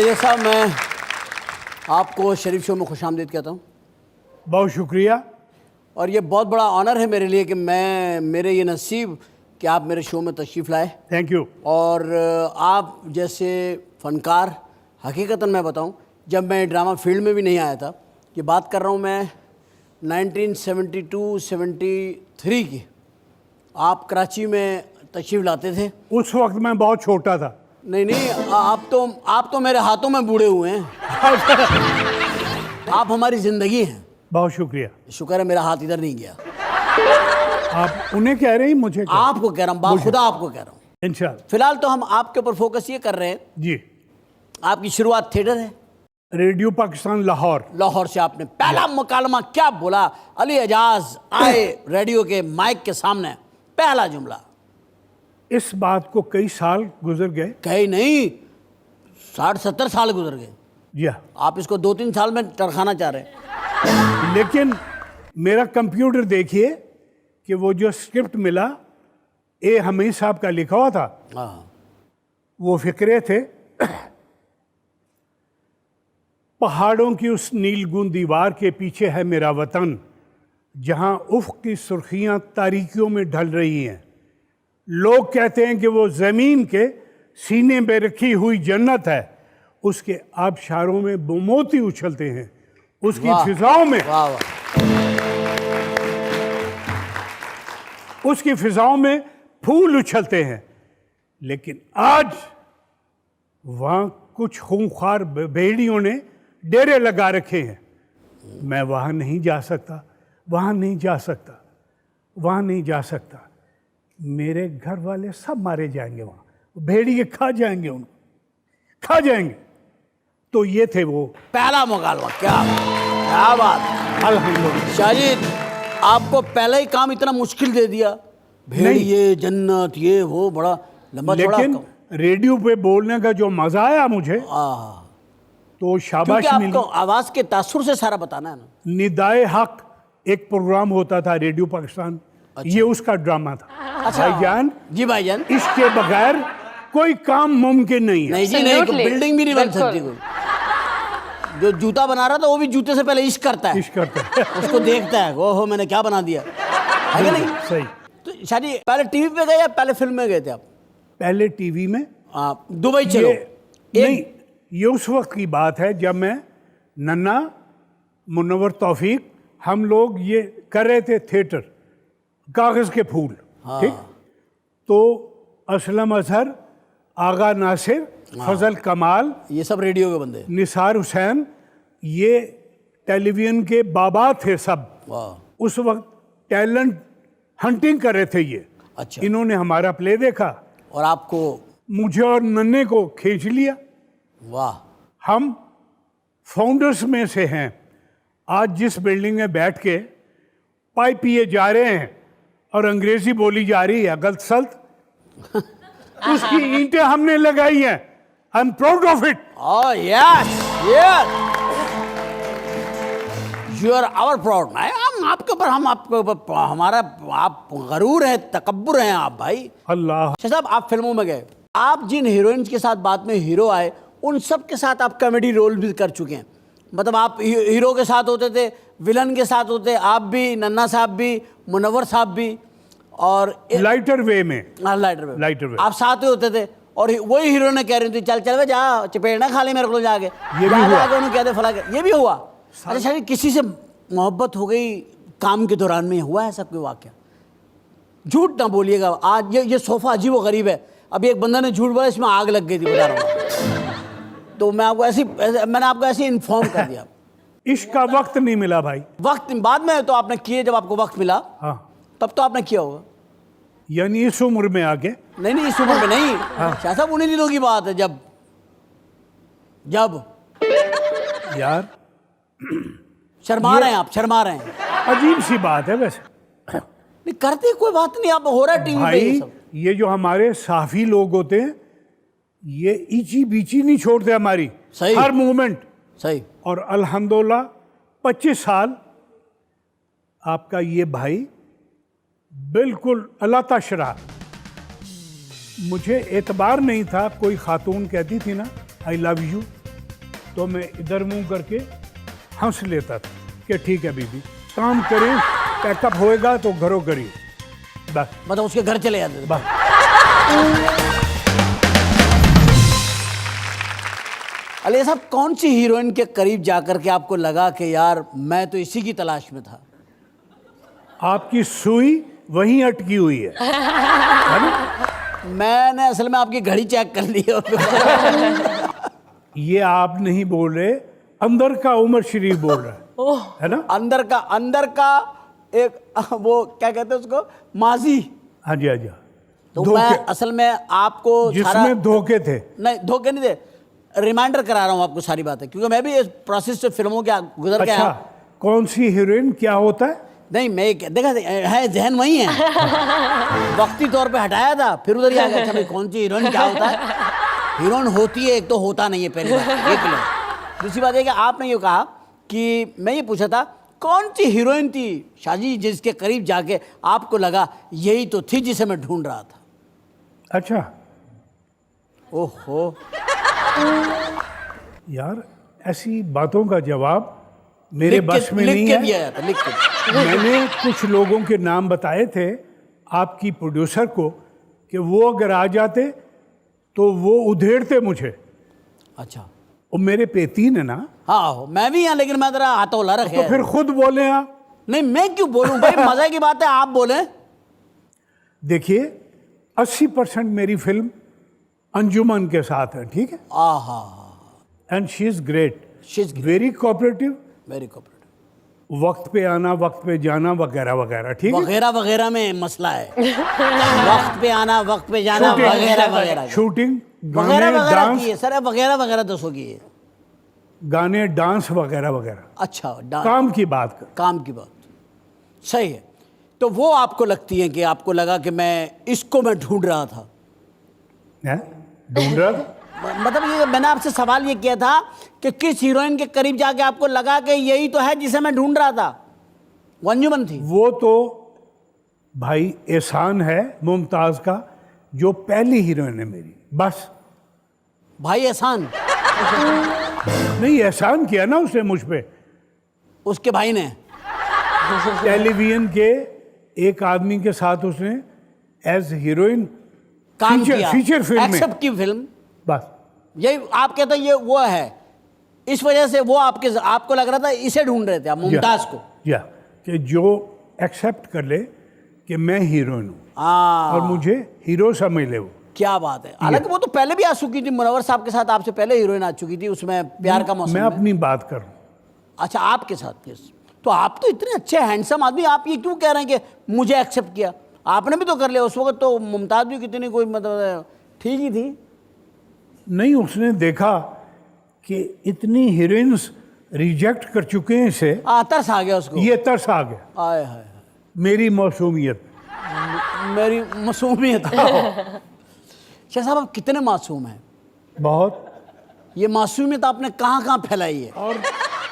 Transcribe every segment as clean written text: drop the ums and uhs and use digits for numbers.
रैयत साहब, मैं आपको शरीफ शो में खुशामदीद कहता हूँ। बहुत शुक्रिया। और ये बहुत बड़ा ऑनर है मेरे लिए कि मेरे ये नसीब कि आप मेरे शो में तशरीफ़ लाए। Thank you. और आप जैसे फ़नकार, हकीकतन मैं बताऊँ, जब मैं ड्रामा फील्ड में भी नहीं आया था, ये बात कर रहा हूँ मैं 1972-73 की, आप कराची में तशरीफ़ लाते थे। उस वक्त मैं बहुत छोटा था। नहीं, आप तो मेरे हाथों में बूढ़े हुए हैं। आप हमारी ज़िंदगी हैं। बहुत शुक्रिया। शुक्र है मेरा हाथ इधर नहीं गया। आप उन्हें कह रहे हैं, मुझे क्या? आपको कह रहा हूँ, बाखुदा आपको कह रहा हूँ। इंशाल्लाह। फिलहाल तो हम आपके ऊपर फोकस ये कर रहे हैं। जी। आपकी शुरुआत थिएटर है, रेडियो पाकिस्तान लाहौर से आपने पहला मुकालमा क्या बोला? अली एजाज आए रेडियो के माइक के सामने, पहला जुमला। इस बात को कई साल गुजर गए। कहीं नहीं, 60-70 साल गुजर गए। जी हाँ। आप इसको 2-3 साल में टरखाना चाह रहे हैं। लेकिन मेरा कंप्यूटर देखिए कि वो जो स्क्रिप्ट मिला ए हमीद साहब का लिखा हुआ था, वो फिक्रे थे पहाड़ों की उस नीलगुन दीवार के पीछे है मेरा वतन, जहां उफ़्क़ की सुर्खियां तारीकियों में ढल रही हैं। लोग कहते हैं कि वो ज़मीन के सीने में रखी हुई जन्नत है, उसके आबशारों में मोती उछलते हैं, उसकी फिजाओं में उसकी फिजाओं में फूल उछलते हैं। लेकिन आज वहाँ कुछ खूंखार भेड़ियों ने डेरे लगा रखे हैं। मैं वहाँ नहीं जा सकता, वहाँ नहीं जा सकता, वहाँ नहीं जा सकता। मेरे घर वाले सब मारे जाएंगे, वहाँ भेड़िए खा जाएंगे, उनको खा जाएंगे। तो ये थे वो पहला मुकालमा। क्या बात। अल्हम्दुलिल्लाह। शाहिद, आपको पहला ही काम इतना मुश्किल दे दिया, भेड़िए जन्नत ये वो, बड़ा लंबा चौड़ा। लेकिन रेडियो पे बोलने का जो मजा आया मुझे, तो शाबाश मिली। आपको आवाज के तासुर से सारा बताना है ना। निदाए हक एक प्रोग्राम होता था रेडियो पाकिस्तान। अच्छा। ये उसका ड्रामा था। अच्छा भाईजान। जी भाईजान, इसके बगैर कोई काम मुमकिन नहीं है। नहीं जी नहीं, बिल्डिंग भी नहीं बन सकती। कोई जो जूता बना रहा था वो भी जूते से पहले इश्क करता है। इश्क करता है। उसको देखता है, ओहो मैंने क्या बना दिया, है कि नहीं? सही। तो शादी पहले टीवी पे गए या पहले फिल्म में गए थे आप? पहले टीवी में। दुबई चलो। नहीं, ये उस वक्त की बात है जब मैं, नन्ना, मुनव्वर तौफीक, हम लोग ये कर रहे थे थिएटर, कागज के फूल। ठीक। तो असलम अजहर, आगा नासिर, फजल कमाल, ये सब रेडियो के बंदे, निसार हुसैन, ये टेलीविजन के बाबा थे सब। उस वक्त टैलेंट हंटिंग कर रहे थे ये। अच्छा। इन्होंने हमारा प्ले देखा और आपको, मुझे और नन्ने को खींच लिया। वाह। हम फाउंडर्स में से हैं। आज जिस बिल्डिंग में बैठ के पाई पिए जा रहे हैं और अंग्रेजी बोली जा रही है गलत सल्त, उसकी ईंटें हमने लगाई हैं। I am proud of it. Oh yes, yes, you are our proud. हम आपके ऊपर, हम आपके ऊपर, हमारा, आप गरूर है, तकब्बुर हैं आप भाई। अल्लाह। साहब, आप फिल्मों में गए, आप जिन हीरोइंस के साथ बाद में हीरो आए, उन सब के साथ आप कॉमेडी रोल भी कर चुके हैं। मतलब आप हीरो के साथ होते थे, विलन के साथ होते, आप भी, नन्ना साहब भी, मुनव्वर साहब भी, और लाइटर वे में। लाइटर वे आप साथ ही होते थे। और वही हीरो ने कह रही थी चल चल वे जा चपेट ना खा ले मेरे को जाके, ये भी हुआ। उन्होंने कहते फला, ये भी हुआ। अच्छा शायद किसी से मोहब्बत हो गई काम के दौरान में, हुआ ऐसा कोई वाक़या? झूठ ना बोलिएगा। आज ये सोफ़ा अजीब व गरीब है। अभी एक बंदा ने झूठ बोला, इसमें आग लग गई थी, बता रहा हूँ। तो मैंने आपको ऐसे इन्फॉर्म कर दिया। इश्क का वक्त नहीं मिला भाई। वक्त बाद में तो आपने किए, जब आपको वक्त मिला। हाँ। तब तो आपने किया होगा। यानी इस उम्र में आगे? नहीं, इस उम्र में नहीं। शाह साहब, उन्हीं दिनों की बात है जब यार शर्मा रहे हैं आप, शर्मा रहे हैं। अजीब सी बात है वैसे। नहीं करते, कोई बात नहीं, आप हो रहा है टीवी पे भाई। ये सब। ये जो हमारे साफी लोग होते हैं, ये इची बीची नहीं छोड़ते हमारी। सही। हर मूवमेंट सही। और अल्हम्दुलिल्लाह 25 साल आपका ये भाई बिल्कुल अल्लाह तशरा। मुझे एतबार नहीं था, कोई खातून कहती थी ना आई लव यू, तो मैं इधर मुंह करके हंस लेता था कि ठीक है बीबी, काम करें, पैकअप होएगा तो घरों करिए, बस मतलब उसके घर चले जाते थे। बस। अली साहब, कौन सी हीरोइन के करीब जाकर के आपको लगा कि यार मैं तो इसी की तलाश में था? आपकी सुई वहीं अटकी हुई है ना? मैंने असल में आपकी घड़ी चेक कर ली है। ये आप नहीं बोल रहे, अंदर का उमर शरीफ बोल रहा है ना? अंदर का एक वो क्या कहते हैं उसको, माजी। हाँ जी, हाँ जी। तो मैं असल में आपको जिसमें धोखे थे, नहीं धोखे नहीं थे, रिमाइंडर करा रहा हूँ आपको सारी बातें, क्योंकि मैं भी इस प्रोसेस से फिल्मों के गुजर के आया। कौन सी हीरोइन क्या होता है? नहीं मैं देखा है, जहन वही है। वक्ती तौर पे हटाया था, फिर उधर ही आ गया। अच्छा भाई, कौन सी हीरोइन क्या होता है? हीरोइन होती है, एक तो होता नहीं है, पहली बात ये क्लियर। दूसरी बात है कि आपने ये कहा कि मैं ये पूछा था कौन सी हीरोइन थी शाहजी जिसके करीब जाके आपको लगा यही तो थी जिसे मैं ढूंढ रहा था? अच्छा, ओहो यार ऐसी बातों का जवाब मेरे बस में नहीं है। लिख के मैंने कुछ लोगों के नाम बताए थे आपकी प्रोड्यूसर को कि वो अगर आ जाते तो वो उधेड़ते मुझे। अच्छा, वो मेरे पेतीन है ना? हाँ मैं भी यहाँ, लेकिन मैं जरा हाथोला रखे। तो फिर खुद बोले आप। नहीं मैं क्यों बोलूं भाई, मजा की बात है, आप बोले। देखिए 80% मेरी फिल्म अंजुमन के साथ है, ठीक है? आहा, and she is great, she is very cooperative, very cooperative, वक्त पे आना, वक्त पे जाना, वगैरह वगैरह, ठीक है? वगैरह वगैरह में मसला है। वक्त पे आना, वक्त पे जाना, वगैरह वगैरह, शूटिंग, वगैरह गाने, वगैरह डांस, की है सर, वगैरह वगैरह दसो की है। गाने, डांस वगैरह वगैरह। अच्छा, काम की बात कर। काम की बात सही है। तो वो आपको लगती है कि आपको लगा कि मैं इसको मैं ढूंढ रहा था? ढूंढ रहा था? मतलब ये मैंने आपसे सवाल ये किया था कि किस हीरोइन के करीब जाके आपको लगा कि यही तो है जिसे मैं ढूंढ रहा था? अंजुमन थी? वो तो भाई एहसान है मुमताज का, जो पहली हीरोइन है मेरी, बस। भाई एहसान? नहीं, एहसान किया ना उसने मुझ पे, उसके भाई ने। टेलीविजन के एक आदमी के साथ उसने एज हीरोइन काम किया, फीचर फिल्म में एक्सेप्ट की फिल्म, बस। यही आप कहते हैं ये वो है, इस वजह से वो आपको लग रहा था इसे ढूंढ रहे थे आप, मुमताज को? या कि जो एक्सेप्ट कर ले कि मैं हीरोइन हूँ और मुझे हीरो समझ ले। वो क्या बात है। हालांकि वो तो पहले भी आ चुकी थी, मुनव्वर साहब के साथ आपसे पहले हीरोइन आ चुकी थी, उसमें प्यार का मौसम मैं में। अपनी बात कर रहा हूँ। अच्छा, आपके साथ किस? तो आप तो इतने अच्छे हैंडसम आदमी, आप ये क्यों कह रहे हैं कि मुझे एक्सेप्ट किया? आपने भी तो कर लिया उस वक्त, तो मुमताज भी कितनी कोई मतलब ठीक ही थी। नहीं, उसने देखा कि इतनी हीरोइंस रिजेक्ट कर चुके हैं इसे, तरस आ गया उसको। ये तरस आ गया। आए हाय, मेरी मासूमियत, मेरी मासूमियत। शाह साहब, आप कितने मासूम हैं? बहुत। ये मासूमियत आपने कहाँ कहाँ फैलाई है? और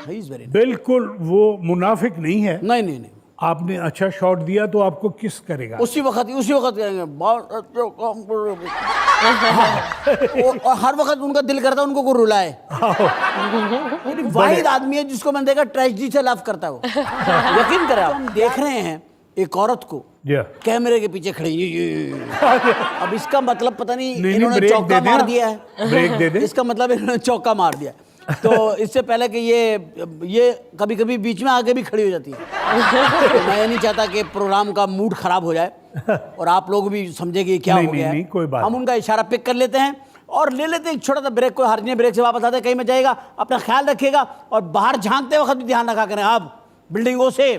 He's very nice. बिल्कुल वो मुनाफिक नहीं है। नहीं नहीं नहीं, आपने अच्छा शॉट दिया तो आपको किस करेगा? उसी वक्त कहेंगे बहुत अच्छे काम कर रहे हो। और हर वक्त उनका दिल करता है उनको को रुलाए। वाहिद आदमी है जिसको मैंने देखा ट्रेजेडी से लव करता है वो। यकीन करें आप, हम देख रहे हैं एक औरत को कैमरे के पीछे खड़ी, अब इसका मतलब पता नहीं इन्होंने चौका मार दिया है। ब्रेक दे दे। इसका मतलब इन्होंने चौका मार दिया। तो इससे पहले कि ये कभी कभी बीच में आगे भी खड़ी हो जाती है। तो मैं ये नहीं चाहता कि प्रोग्राम का मूड खराब हो जाए और आप लोग भी समझे कि क्या हो गया है। कोई बात हम उनका इशारा पिक कर लेते हैं और ले लेते हैं एक छोटा सा ब्रेक। कोई हर्ज नहीं, ब्रेक से वापस आते हैं। कहीं में जाएगा, अपना ख्याल रखिएगा और बाहर झांकते वक्त भी ध्यान रखा करें आप बिल्डिंगों से,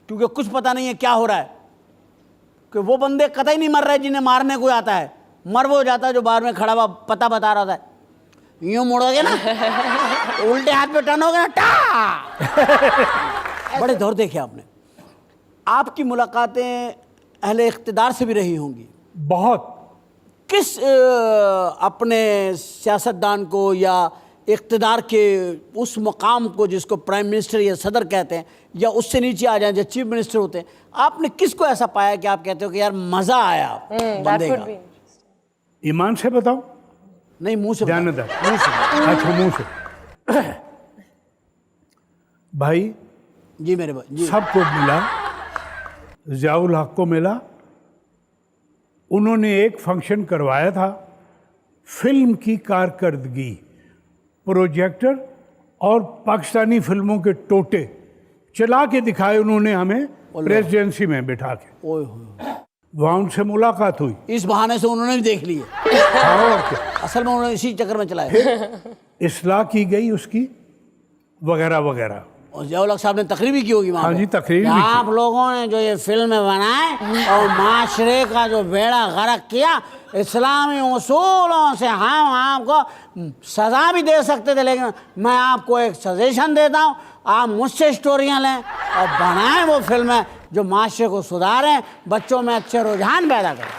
क्योंकि कुछ पता नहीं है क्या हो रहा है। कि वो बंदे कतई नहीं मर रहे जिन्हें मारने को आता है, मर वो जाता है जो बाहर में खड़ा हुआ पता बता रहा था। यूं मुड़ोगे ना, उल्टे हाथ पे टर्न होगे ना, टा। बड़े दौर देखे आपने। आपकी मुलाकातें अहले इख्तिदार से भी रही होंगी बहुत। किस अपने सियासतदान को या इख्तिदार के उस मकाम को जिसको प्राइम मिनिस्टर या सदर कहते हैं, या उससे नीचे आ जाए जो चीफ मिनिस्टर होते हैं, आपने किसको ऐसा पाया कि आप कहते हो कि यार मजा आया बंदे का? ईमान से बताओ? नहीं, मुंह से ध्यान बताओ। दे। अच्छा, मुंह से। भाई जी मेरे भाई जी। सबको मिला, ज़ियाउल हक को मिला। उन्होंने एक फंक्शन करवाया था, फिल्म की कारकर्दगी, प्रोजेक्टर और पाकिस्तानी फिल्मों के टोटे चला के दिखाए उन्होंने हमें प्रेसिडेंसी में बिठा के। ओए होए, वहाँ उनसे मुलाकात हुई। इस बहाने से उन्होंने भी देख लिए। और क्या, असल में उन्होंने इसी चक्कर में चलाया। इस्लाह की गई उसकी, वगैरह वगैरह। और ज़ियाउल हक साहब ने तकरीर भी की होगी वहाँ हाँ पे। जी, तकरीर कि भी की। आप लोगों ने जो ये फिल्म बनाए और माशरे का जो बेड़ा गर्क किया, इस्लामी उसूलों से हम आपको सज़ा भी दे सकते थे, लेकिन मैं आपको एक सजेशन देता हूँ, आप मुझसे स्टोरियाँ लें और बनाएं वो फिल्में जो माशरे को सुधारें, बच्चों में अच्छे रुझान पैदा करें।